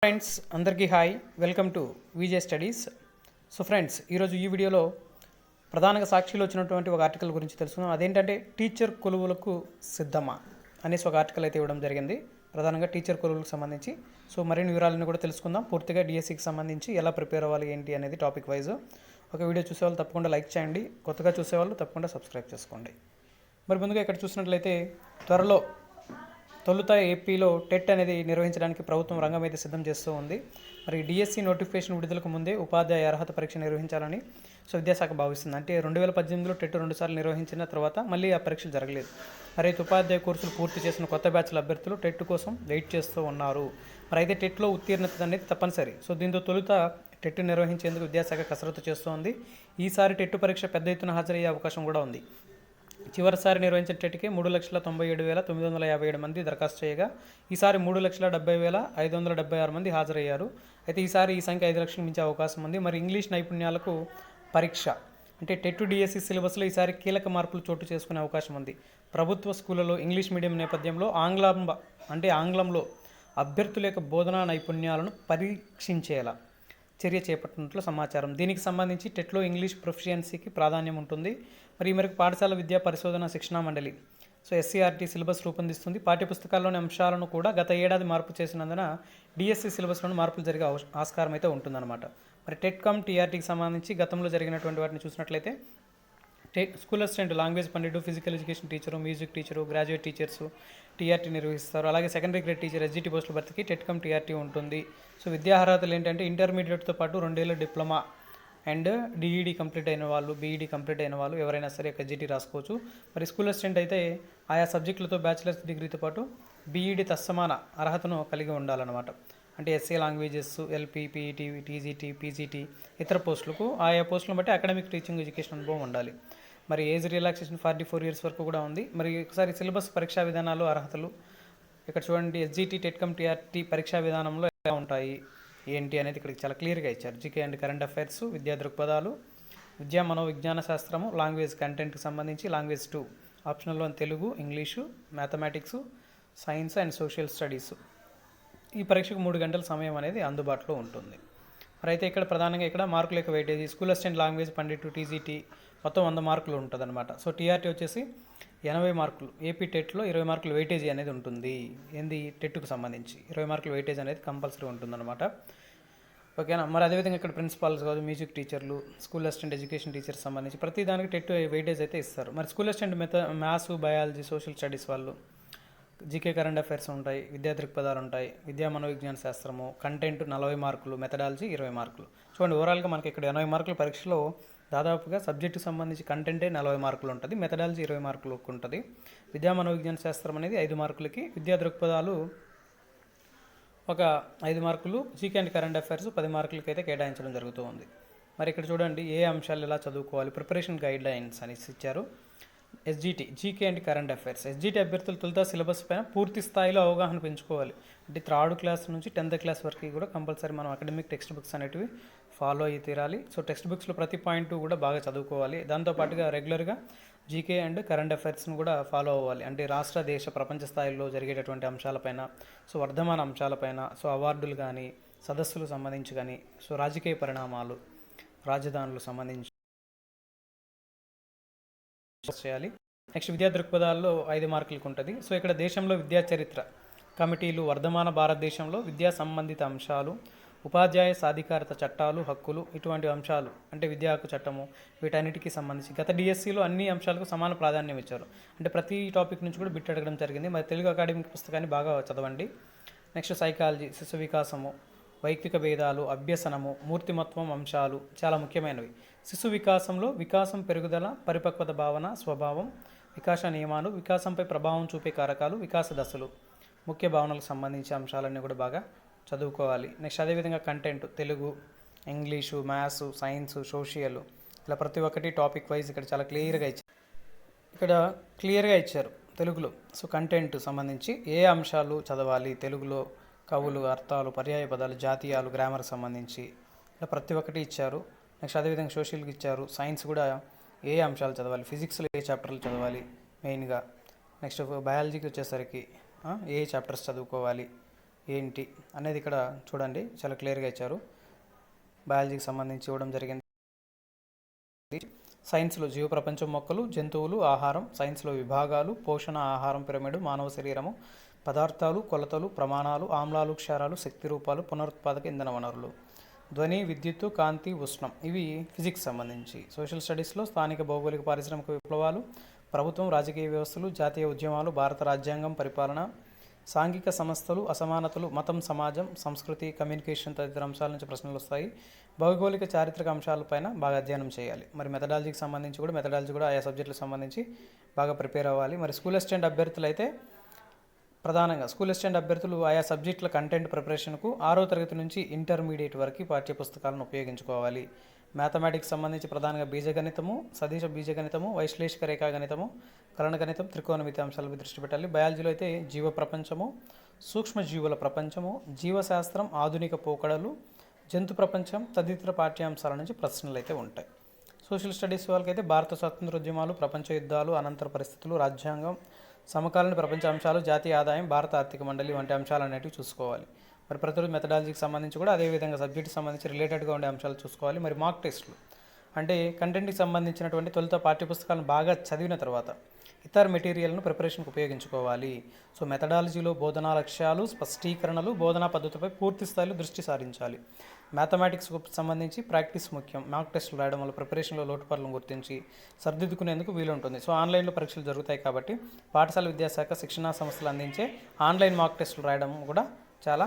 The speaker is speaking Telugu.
ఫ్రెండ్స్ అందరికీ hi, welcome to VJ studies. So friends, ఈరోజు ఈ వీడియోలో ప్రధానంగా సాక్షిలో వచ్చినటువంటి ఒక ఆర్టికల్ గురించి తెలుసుకుందాం. అదేంటంటే టీచర్ కొలువులకు సిద్ధమా అనేసి ఒక ఆర్టికల్ అయితే ఇవ్వడం జరిగింది, ప్రధానంగా టీచర్ కొలువులకు సంబంధించి. సో మరిన్ని వివరాలను కూడా తెలుసుకుందాం. పూర్తిగా డిఎస్సికి సంబంధించి ఎలా ప్రిపేర్ అవ్వాలి ఏంటి అనేది టాపిక్ వైజ్. ఒక వీడియో చూసేవాళ్ళు తప్పకుండా లైక్ చేయండి, కొత్తగా చూసేవాళ్ళు తప్పకుండా సబ్స్క్రైబ్ చేసుకోండి. మరి ముందుగా ఇక్కడ చూసినట్లయితే త్వరలో తొలుత ఏపీలో టెట్ అనేది నిర్వహించడానికి ప్రభుత్వం రంగం అయితే సిద్ధం చేస్తూ ఉంది. మరి డిఎస్సి నోటిఫికేషన్ విడుదలకు ముందే ఉపాధ్యాయ అర్హత పరీక్ష నిర్వహించాలని విద్యాశాఖ భావిస్తుంది. అంటే 2018లో టెట్ 2 సార్లు నిర్వహించిన తర్వాత మళ్ళీ ఆ పరీక్షలు జరగలేదు. మరి అయితే ఉపాధ్యాయ కోర్సులు పూర్తి చేసిన కొత్త బ్యాచ్ల అభ్యర్థులు టెట్ కోసం వెయిట్ చేస్తూ ఉన్నారు. మరి అయితే టెట్లో ఉత్తీర్ణత అనేది తప్పనిసరి. సో దీంతో తొలుత టెట్ నిర్వహించేందుకు విద్యాశాఖ కసరత్తు చేస్తోంది. ఈసారి టెట్ పరీక్ష పెద్ద ఎత్తున హాజరయ్యే అవకాశం కూడా ఉంది. చివరిసారి నిర్వహించిన టెట్కి 3,97,957 మంది దరఖాస్తు చేయగా ఈసారి 3,70,576 మంది హాజరయ్యారు. అయితే ఈసారి ఈ సంఖ్య 5 లక్షలకు మించే అవకాశం ఉంది. మరి ఇంగ్లీష్ నైపుణ్యాలకు పరీక్ష అంటే టెట్ డిఎస్సి సిలబస్లో ఈసారి కీలక మార్పులు చోటు చేసుకునే అవకాశం ఉంది. ప్రభుత్వ స్కూళ్ళలో ఇంగ్లీష్ మీడియం నేపథ్యంలో ఆంగ్లంలో అభ్యర్థుల యొక్క బోధనా నైపుణ్యాలను పరీక్షించేలా చర్య చేపట్టినట్లు సమాచారం. దీనికి సంబంధించి టెట్లో ఇంగ్లీష్ ప్రొఫిషియన్సీకి ప్రాధాన్యం ఉంటుంది. మరి ఈ మేరకు పాఠశాల విద్యా పరిశోధన శిక్షణా మండలి ఎస్సీఆర్టీ సిలబస్ రూపొందిస్తుంది. పాఠ్యపుస్తకాల్లోని అంశాలను కూడా గత ఏడాది మార్పు చేసినందున డిఎస్సి సిలబస్లోని మార్పులు జరిగే ఆస్కారం అయితే ఉంటుందన్నమాట. మరి టెట్ కమ్ టీఆర్టీకి సంబంధించి గతంలో జరిగినటువంటి వాటిని చూసినట్లయితే స్కూల్ అసిస్టెంట్, లాంగ్వేజ్ పండితుడు, physical education teacher, music teacher, graduate teachers TRT నిర్వహిస్తారు. అలాగే సెకండరీ గ్రేడ్ టీచర్ ఎస్జిటి పోస్టుల భర్తీకి టెట్ కమ్ టీఆర్టీ ఉంటుంది. సో విద్యా అర్హతలు ఏంటంటే ఇంటర్మీడియట్తో పాటు 2 ఏళ్ళ డిప్లొమా అండ్ డిఈడి కంప్లీట్ అయిన వాళ్ళు, బీఈడి కంప్లీట్ అయిన వాళ్ళు ఎవరైనా సరే ఎస్జిటి రాసుకోవచ్చు. మరి స్కూల్ అసిస్టెంట్ అయితే ఆయా సబ్జెక్టులతో బ్యాచిలర్స్ డిగ్రీతో పాటు బీఈడి తత్సమాన అర్హతను కలిగి ఉండాలన్నమాట. అంటే SA languages, LP, PET, TGT, PGT ఇతర పోస్టులకు ఆయా పోస్టులను బట్టి అకాడమిక్ టీచింగ్ ఎడ్యుకేషన్ అనుభవం ఉండాలి. మరి ఏజ్ రిలాక్సేషన్ 44 ఇయర్స్ వరకు కూడా ఉంది. మరి ఒకసారి సిలబస్, పరీక్షా విధానాలు, అర్హతలు ఇక్కడ చూడండి. ఎస్జిటి, టెట్ కమ్ టీఆర్టీ పరీక్షా విధానంలో ఎలా ఉంటాయి ఏంటి అనేది ఇక్కడ చాలా క్లియర్గా ఇచ్చారు. జీకే అండ్ కరెంట్ అఫైర్స్, విద్యా దృక్పథాలు, విద్యా మనోవిజ్ఞాన శాస్త్రము, లాంగ్వేజ్ కంటెంట్కి సంబంధించి లాంగ్వేజ్ 2 ఆప్షనల్లో Telugu, English, mathematics, science and social studies. ఈ పరీక్షకు 3 గంటల సమయం అనేది అందుబాటులో ఉంటుంది. మరి అయితే ఇక్కడ ప్రధానంగా ఇక్కడ మార్కుల యొక్క వెయిటేజీ స్కూల్ అసిస్టెంట్, లాంగ్వేజ్ పండితుడు, టీజీటీ మొత్తం 100 మార్కులు ఉంటుంది అనమాట. సో టీఆర్టీ వచ్చేసి 80 మార్కులు, ఏపీ టెట్లో 20 మార్కులు వెయిటేజీ అనేది ఉంటుంది. ఏంది టెట్కు సంబంధించి 20 మార్కులు వెయిటేజ్ అనేది కంపల్సరీ ఉంటుందన్నమాట. ఓకేనా. మరి అదేవిధంగా ఇక్కడ ప్రిన్సిపాల్స్ కాదు, మ్యూజిక్ టీచర్లు, స్కూల్ అసిస్టెంట్, ఎడ్యుకేషన్ టీచర్స్ సంబంధించి ప్రతి దానికి టెట్ వెయిటేజ్ అయితే ఇస్తారు. మరి school assistant maths, biology, social studies వాళ్ళు జీకే కరెంట్ అఫైర్స్ ఉంటాయి, విద్యా దృక్పథాలు ఉంటాయి, విద్యా మనోవిజ్ఞాన శాస్త్రము, కంటెంట్ 40 మార్కులు, మెథడాలజీ 20 మార్కులు. చూడండి, ఓవరాల్గా మనకి ఇక్కడ 80 మార్కుల పరీక్షలో దాదాపుగా సబ్జెక్టుకి సంబంధించి కంటెంటే 40 మార్కులు ఉంటుంది, మెథడాలజీ 20 మార్కులకు ఉంటుంది, విద్యా మనోవిజ్ఞాన శాస్త్రం అనేది 5 మార్కులకి, విద్యా దృక్పథాలు ఒక 5 మార్కులు, జీకే అండ్ కరెంట్ అఫైర్స్ 10 మార్కులకి అయితే కేటాయించడం జరుగుతూ ఉంది. మరి ఇక్కడ చూడండి ఏ అంశాలు ఎలా చదువుకోవాలి, ప్రిపరేషన్ గైడ్ లైన్స్ అనేసి ఇచ్చారు. SGT, GK and current affairs. SGT అభ్యర్థులు తొలుత సిలబస్ పైన పూర్తి స్థాయిలో అవగాహన పెంచుకోవాలి. అంటే 3rd క్లాస్ నుంచి 10th క్లాస్ వరకు కూడా కంపల్సరీ మనం అకాడమిక్ టెక్స్ట్ బుక్స్ అనేటివి ఫాలో అయ్యి తీరాలి. సో టెక్స్ట్ బుక్స్లో ప్రతి పాయింట్ కూడా బాగా చదువుకోవాలి. దాంతోపాటుగా రెగ్యులర్గా జీకే అండ్ కరెంట్ అఫైర్స్ను కూడా ఫాలో అవ్వాలి. అంటే రాష్ట్ర, దేశ, ప్రపంచ స్థాయిలో జరిగేటటువంటి అంశాలపైన, సో వర్ధమాన అంశాలపైన, సో అవార్డులు కానీ, సదస్సులు సంబంధించి కానీ, సో రాజకీయ పరిణామాలు, రాజధానులు సంబంధించి చేయాలి. నెక్స్ట్ విద్యా దృక్పథాల్లో 5 మార్కులకు ఉంటుంది. సో ఇక్కడ దేశంలో విద్యా చరిత్ర, కమిటీలు, వర్ధమాన భారతదేశంలో విద్యా సంబంధిత అంశాలు, ఉపాధ్యాయ సాధికారత చట్టాలు, హక్కులు, ఇటువంటి అంశాలు అంటే విద్యా హక్కు చట్టము, వీటన్నిటికీ సంబంధించి గత డిఎస్సిలో అన్ని అంశాలకు సమాన ప్రాధాన్యం ఇచ్చారు. అంటే ప్రతి టాపిక్ నుంచి కూడా బిట్ అడగడం జరిగింది. మరి తెలుగు అకాడమిక్ పుస్తకాన్ని బాగా చదవండి. నెక్స్ట్ సైకాలజీ, శిశు వికాసము, వైయక్తిక భేదాలు, అభ్యసనము, మూర్తిమత్వం అంశాలు చాలా ముఖ్యమైనవి. శిశు వికాసంలో వికాసం, పెరుగుదల, పరిపక్వత భావన, స్వభావం, వికాస నియమాలు, వికాసంపై ప్రభావం చూపే కారకాలు, వికాస దశలు, ముఖ్య భావనలకు సంబంధించి అంశాలన్నీ కూడా బాగా చదువుకోవాలి. నెక్స్ట్ అదేవిధంగా content Telugu, English, maths, science, social ఇలా ప్రతి ఒక్కటి టాపిక్ వైజ్ ఇక్కడ చాలా క్లియర్గా ఇచ్చారు తెలుగులో. సో కంటెంట్ సంబంధించి ఏ అంశాలు చదవాలి, తెలుగులో కవులు, అర్థాలు, పర్యాయ పదాలు, జాతీయాలు, గ్రామర్కి సంబంధించి ఇలా ప్రతి ఒక్కటి ఇచ్చారు. నెక్స్ట్ అదేవిధంగా సోషల్కి ఇచ్చారు. సైన్స్ కూడా ఏ అంశాలు చదవాలి, ఫిజిక్స్లో ఏ చాప్టర్లు చదవాలి మెయిన్గా. నెక్స్ట్ బయాలజీకి వచ్చేసరికి ఏ చాప్టర్స్ చదువుకోవాలి, ఏంటి అనేది ఇక్కడ చూడండి, చాలా క్లియర్గా ఇచ్చారు. బయాలజీకి సంబంధించి ఇవ్వడం జరిగింది. సైన్స్లో జీవ ప్రపంచం, మొక్కలు, జంతువులు, ఆహారం, సైన్స్లో విభాగాలు, పోషణ, ఆహారం పిరమిడ్, మానవ శరీరము, పదార్థాలు, కొలతలు, ప్రమాణాలు, ఆమ్లాలు, క్షారాలు, శక్తి రూపాలు, పునరుత్పాదక ఇంధన వనరులు, ధ్వని, విద్యుత్తు, కాంతి, ఉష్ణం, ఇవి ఫిజిక్స్ సంబంధించి. సోషల్ స్టడీస్లో స్థానిక భౌగోళిక పారిశ్రామిక విప్లవాలు, ప్రభుత్వం, రాజకీయ వ్యవస్థలు, జాతీయ ఉద్యమాలు, భారత రాజ్యాంగం, పరిపాలన, సాంఘిక సంస్థలు, అసమానతలు, మతం, సమాజం, సంస్కృతి, కమ్యూనికేషన్ తదితర అంశాల నుంచి ప్రశ్నలు వస్తాయి. భౌగోళిక చారిత్రక అంశాలపైన బాగా అధ్యయనం చేయాలి. మరి మెథడాలజీకి సంబంధించి కూడా మెథడాలజీ కూడా ఆయా సబ్జెక్టులకు సంబంధించి బాగా ప్రిపేర్ అవ్వాలి. మరి స్కూల్ అసిస్టెంట్ అభ్యర్థులు అయితే ప్రధానంగా స్కూల్ అసిస్టెంట్ అభ్యర్థులు ఆయా సబ్జెక్టుల కంటెంట్ ప్రిపరేషన్కు 6వ తరగతి నుంచి ఇంటర్మీడియట్ వరకు పాఠ్యపుస్తకాలను ఉపయోగించుకోవాలి. మ్యాథమెటిక్స్ సంబంధించి ప్రధానంగా బీజగణితము, సదీశ బీజగణితము, వైశ్లేషిక రేఖాగణితము, కలన గణితం, త్రికోణమితి అంశాలపై దృష్టి పెట్టాలి. బయాలజీలో అయితే జీవ ప్రపంచము, సూక్ష్మజీవుల ప్రపంచము, జీవశాస్త్రం, ఆధునిక పోకడలు, జంతు ప్రపంచం తదితర పాఠ్యాంశాల నుంచి ప్రశ్నలు అయితే ఉంటాయి. సోషల్ స్టడీస్ వాళ్ళకైతే భారత స్వాతంత్రోద్యమాలు, ప్రపంచ యుద్ధాలు, అనంతర పరిస్థితులు, రాజ్యాంగం, సమకాలీన ప్రపంచ అంశాలు, జాతీయ ఆదాయం, భారత ఆర్థిక మండలి వంటి అంశాలు అనేటివి చూసుకోవాలి. మరి ప్రతిరోజు మెథడాలజీకి సంబంధించి కూడా అదేవిధంగా సబ్జెక్ట్కి సంబంధించి రిలేటెడ్గా ఉండే అంశాలు చూసుకోవాలి. మరి మాక్ టెస్టులు అంటే కంటెంట్కి సంబంధించినటువంటి తొలుత పాఠ్యపుస్తకాలను బాగా చదివిన తర్వాత ఇతర మెటీరియల్ను ప్రిపరేషన్కి ఉపయోగించుకోవాలి. సో మెథడాలజీలో బోధనా లక్ష్యాలు, స్పష్టీకరణలు, బోధనా పద్ధతిపై పూర్తి స్థాయిలో దృష్టి సారించాలి. మ్యాథమెటిక్స్కు సంబంధించి ప్రాక్టీస్ ముఖ్యం. మాక్ టెస్టులు రాయడం వల్ల ప్రిపరేషన్లో లోటుపాట్లను గుర్తించి సర్దిద్దుకునేందుకు వీలుంటుంది. సో ఆన్లైన్లో పరీక్షలు జరుగుతాయి కాబట్టి పాఠశాల విద్యాశాఖ శిక్షణా సంస్థలు అందించే ఆన్లైన్ మాక్ టెస్టులు రాయడం కూడా చాలా